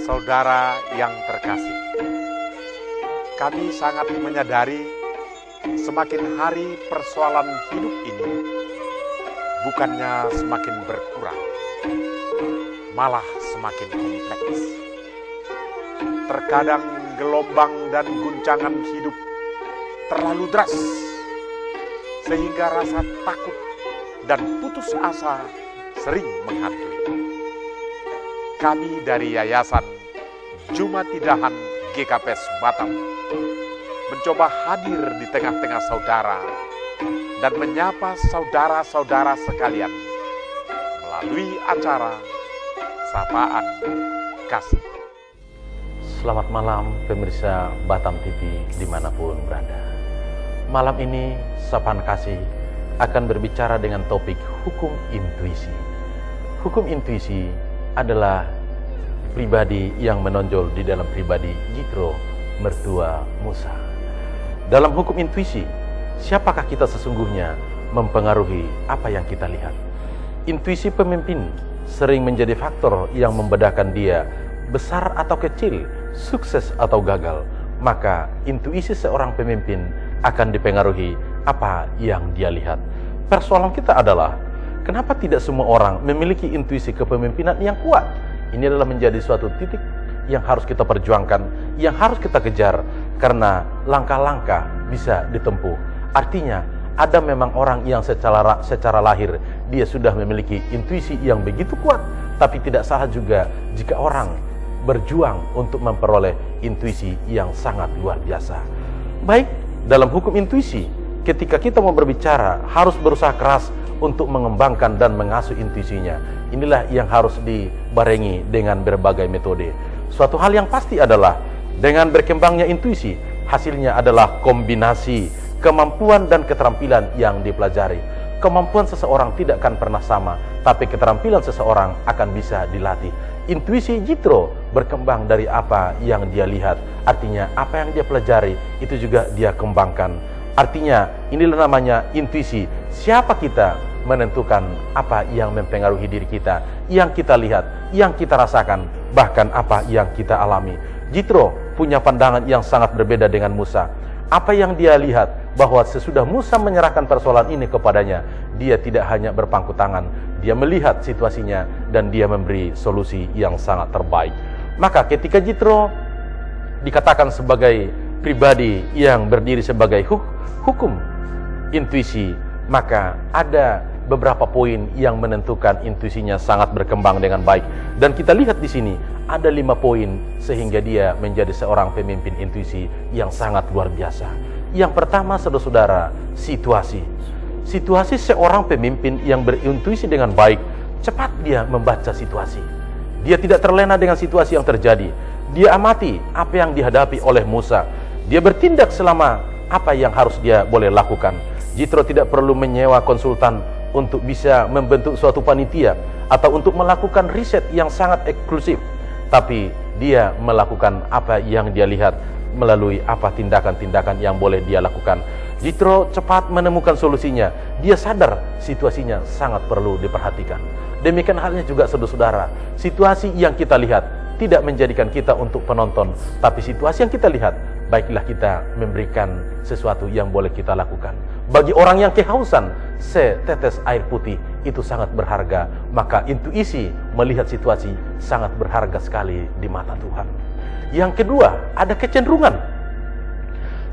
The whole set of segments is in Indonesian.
Saudara yang terkasih, kami sangat menyadari semakin hari persoalan hidup ini bukannya semakin berkurang, malah semakin kompleks. Terkadang gelombang dan guncangan hidup terlalu deras, sehingga rasa takut dan putus asa sering menghantui. Kami dari Yayasan Jumatidahan GKPS Batam mencoba hadir di tengah-tengah saudara dan menyapa saudara-saudara sekalian melalui acara Sapaan Kasih. Selamat malam pemirsa Batam TV dimanapun berada. Malam ini Sapaan Kasih akan berbicara dengan topik hukum intuisi. Hukum intuisi adalah pribadi yang menonjol di dalam pribadi Jitro, mertua Musa. Dalam hukum intuisi, siapakah kita sesungguhnya mempengaruhi apa yang kita lihat. Intuisi pemimpin sering menjadi faktor yang membedakan dia besar atau kecil, sukses atau gagal. Maka intuisi seorang pemimpin akan dipengaruhi apa yang dia lihat. Persoalan kita adalah, kenapa tidak semua orang memiliki intuisi kepemimpinan yang kuat? Ini adalah menjadi suatu titik yang harus kita perjuangkan, yang harus kita kejar, karena langkah-langkah bisa ditempuh. Artinya, ada memang orang yang secara lahir, dia sudah memiliki intuisi yang begitu kuat, tapi tidak salah juga jika orang berjuang untuk memperoleh intuisi yang sangat luar biasa. Baik, dalam hukum intuisi, ketika kita mau berbicara, harus berusaha keras untuk mengembangkan dan mengasuh intuisinya. Inilah yang harus dibarengi dengan berbagai metode. Suatu hal yang pasti adalah, dengan berkembangnya intuisi, hasilnya adalah kombinasi kemampuan dan keterampilan yang dipelajari. Kemampuan seseorang tidak akan pernah sama, tapi keterampilan seseorang akan bisa dilatih. Intuisi Jitro berkembang dari apa yang dia lihat. Artinya, apa yang dia pelajari, itu juga dia kembangkan. Artinya, inilah namanya intuisi. Siapa kita menentukan apa yang mempengaruhi diri kita, yang kita lihat, yang kita rasakan, bahkan apa yang kita alami. Jitro punya pandangan yang sangat berbeda dengan Musa. Apa yang dia lihat, bahwa sesudah Musa menyerahkan persoalan ini kepadanya, dia tidak hanya berpangku tangan, dia melihat situasinya dan dia memberi solusi yang sangat terbaik. Maka ketika Jitro dikatakan sebagai pribadi yang berdiri sebagai hukum intuisi, maka ada beberapa poin yang menentukan intuisinya sangat berkembang dengan baik. Dan kita lihat di sini ada 5 poin sehingga dia menjadi seorang pemimpin intuisi yang sangat luar biasa. Yang pertama, saudara-saudara, situasi. Situasi seorang pemimpin yang berintuisi dengan baik, cepat dia membaca situasi. Dia tidak terlena dengan situasi yang terjadi. Dia amati apa yang dihadapi oleh Musa. Dia bertindak selama apa yang harus dia boleh lakukan. Jitro tidak perlu menyewa konsultan untuk bisa membentuk suatu panitia atau untuk melakukan riset yang sangat eksklusif, tapi dia melakukan apa yang dia lihat melalui apa tindakan-tindakan yang boleh dia lakukan. Jitro cepat menemukan solusinya. Dia sadar situasinya sangat perlu diperhatikan. Demikian halnya juga saudara-saudara, situasi yang kita lihat tidak menjadikan kita untuk penonton, tapi situasi yang kita lihat, baiklah kita memberikan sesuatu yang boleh kita lakukan. Bagi orang yang kehausan, setetes air putih itu sangat berharga. Maka intuisi melihat situasi sangat berharga sekali di mata Tuhan. Yang kedua, ada kecenderungan.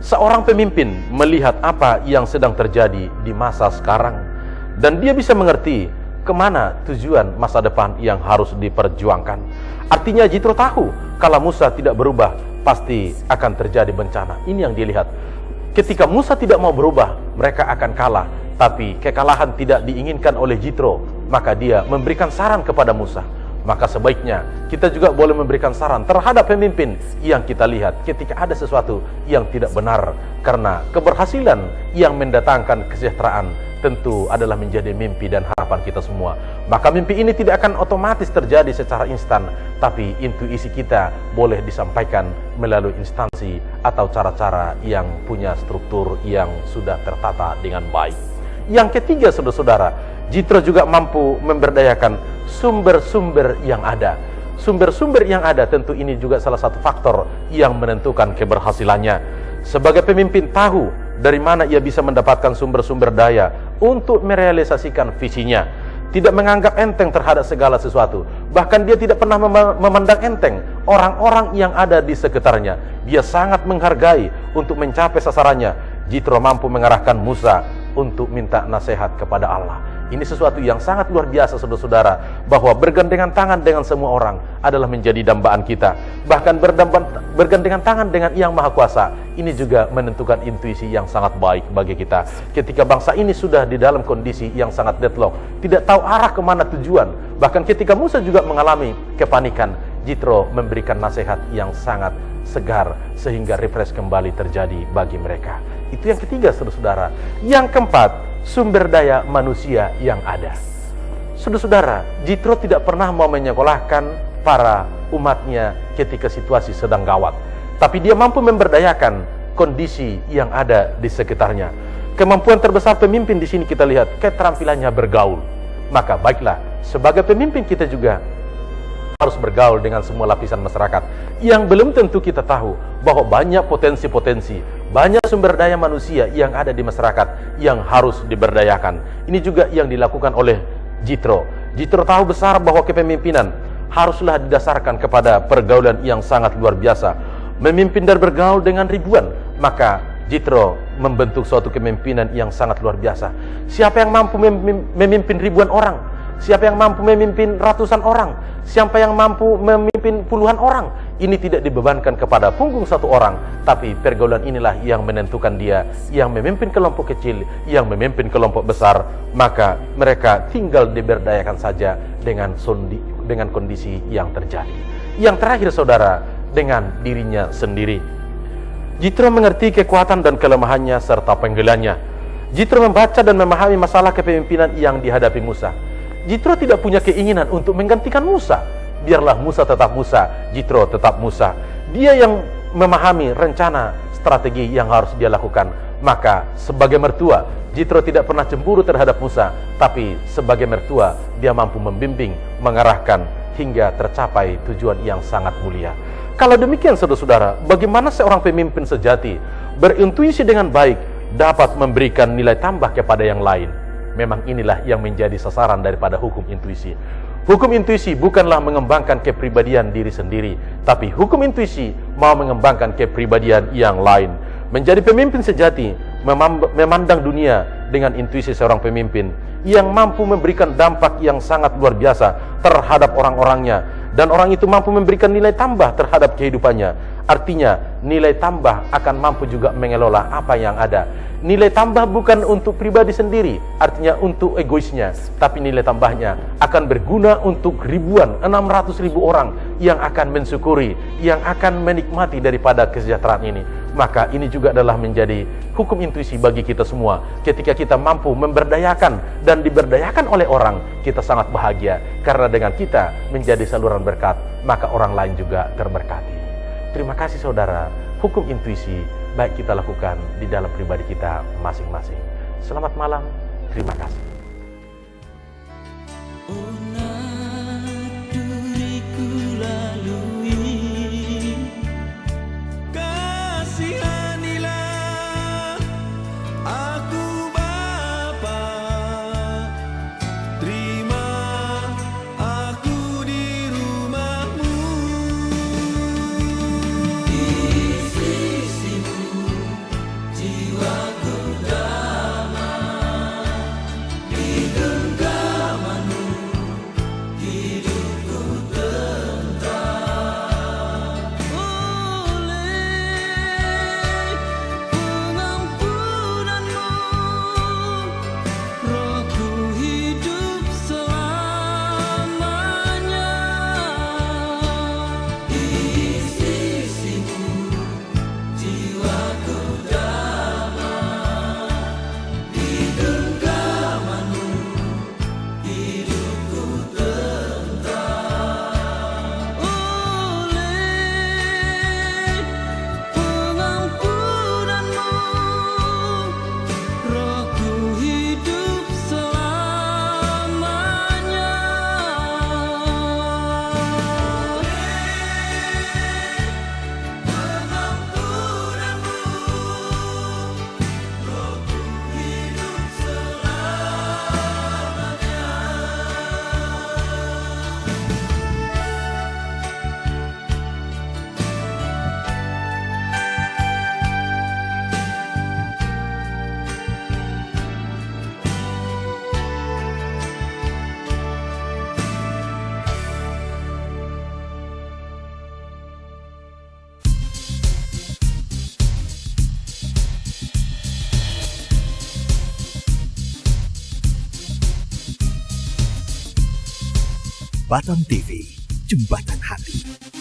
Seorang pemimpin melihat apa yang sedang terjadi di masa sekarang, dan dia bisa mengerti kemana tujuan masa depan yang harus diperjuangkan. Artinya Jitro tahu, kalau Musa tidak berubah, pasti akan terjadi bencana. Ini yang dilihat. Ketika Musa tidak mau berubah, mereka akan kalah. Tapi kekalahan tidak diinginkan oleh Jitro, maka dia memberikan saran kepada Musa. Maka sebaiknya kita juga boleh memberikan saran terhadap pemimpin yang kita lihat ketika ada sesuatu yang tidak benar. Karena keberhasilan yang mendatangkan kesejahteraan tentu adalah menjadi mimpi dan harapan kita semua. Maka mimpi ini tidak akan otomatis terjadi secara instan, tapi intuisi kita boleh disampaikan melalui instansi atau cara-cara yang punya struktur yang sudah tertata dengan baik. Yang ketiga, saudara-saudara, Jitro juga mampu memberdayakan sumber-sumber yang ada. sumber-sumber yang ada, tentu ini juga salah satu faktor yang menentukan keberhasilannya. Sebagai pemimpin tahu dari mana ia bisa mendapatkan sumber-sumber daya untuk merealisasikan visinya. Tidak menganggap enteng terhadap segala sesuatu. Bahkan dia tidak pernah memandang enteng orang-orang yang ada di sekitarnya. Dia sangat menghargai untuk mencapai sasarannya. Jitro mampu mengarahkan Musa untuk minta nasihat kepada Allah. Ini sesuatu yang sangat luar biasa, saudara-saudara, bahwa bergandengan tangan dengan semua orang adalah menjadi dambaan kita. Bahkan bergandengan tangan dengan Yang Maha Kuasa, ini juga menentukan intuisi yang sangat baik bagi kita. Ketika bangsa ini sudah di dalam kondisi yang sangat deadlock, tidak tahu arah kemana tujuan, bahkan ketika Musa juga mengalami kepanikan, Jitro memberikan nasihat yang sangat segar sehingga refresh kembali terjadi bagi mereka. Itu yang ketiga, saudara-saudara. Yang keempat, sumber daya manusia yang ada. Saudara-saudara, Jitro tidak pernah mau menyekolahkan para umatnya ketika situasi sedang gawat, tapi dia mampu memberdayakan kondisi yang ada di sekitarnya. Kemampuan terbesar pemimpin di sini kita lihat keterampilannya bergaul. Maka baiklah, sebagai pemimpin kita juga harus bergaul dengan semua lapisan masyarakat yang belum tentu kita tahu bahwa banyak potensi-potensi, banyak sumber daya manusia yang ada di masyarakat yang harus diberdayakan. Ini juga yang dilakukan oleh Jitro. Jitro tahu besar bahwa kepemimpinan haruslah didasarkan kepada pergaulan yang sangat luar biasa. Memimpin dan bergaul dengan ribuan, maka Jitro membentuk suatu kepemimpinan yang sangat luar biasa. Siapa yang mampu memimpin ribuan orang? Siapa yang mampu memimpin ratusan orang? Siapa yang mampu memimpin puluhan orang? Ini tidak dibebankan kepada punggung satu orang, tapi pergaulan inilah yang menentukan dia, yang memimpin kelompok kecil, yang memimpin kelompok besar. Maka mereka tinggal diberdayakan saja dengan kondisi yang terjadi. Yang terakhir, saudara, dengan dirinya sendiri. Jitro mengerti kekuatan dan kelemahannya serta panggilannya. Jitro membaca dan memahami masalah kepemimpinan yang dihadapi Musa. Jitro tidak punya keinginan untuk menggantikan Musa. Biarlah Musa tetap Musa, Jitro tetap Musa. Dia yang memahami rencana strategi yang harus dia lakukan. Maka sebagai mertua, Jitro tidak pernah cemburu terhadap Musa, tapi sebagai mertua dia mampu membimbing, mengarahkan hingga tercapai tujuan yang sangat mulia. Kalau demikian, saudara-saudara, bagaimana seorang pemimpin sejati berintuisi dengan baik dapat memberikan nilai tambah kepada yang lain? Memang inilah yang menjadi sasaran daripada hukum intuisi. Hukum intuisi bukanlah mengembangkan kepribadian diri sendiri, tapi hukum intuisi mau mengembangkan kepribadian yang lain. Menjadi pemimpin sejati memandang dunia dengan intuisi seorang pemimpin yang mampu memberikan dampak yang sangat luar biasa terhadap orang-orangnya, dan orang itu mampu memberikan nilai tambah terhadap kehidupannya. Artinya nilai tambah akan mampu juga mengelola apa yang ada. Nilai tambah bukan untuk pribadi sendiri, artinya untuk egoisnya, tapi nilai tambahnya akan berguna untuk ribuan, 600.000 orang yang akan mensyukuri, yang akan menikmati daripada kesejahteraan ini. Maka ini juga adalah menjadi hukum intuisi bagi kita semua. Ketika kita mampu memberdayakan dan diberdayakan oleh orang, kita sangat bahagia, karena dengan kita menjadi saluran berkat, maka orang lain juga terberkati. Terima kasih, saudara. Hukum intuisi baik kita lakukan di dalam pribadi kita masing-masing. Selamat malam, terima kasih. Batam TV, Jembatan Hati.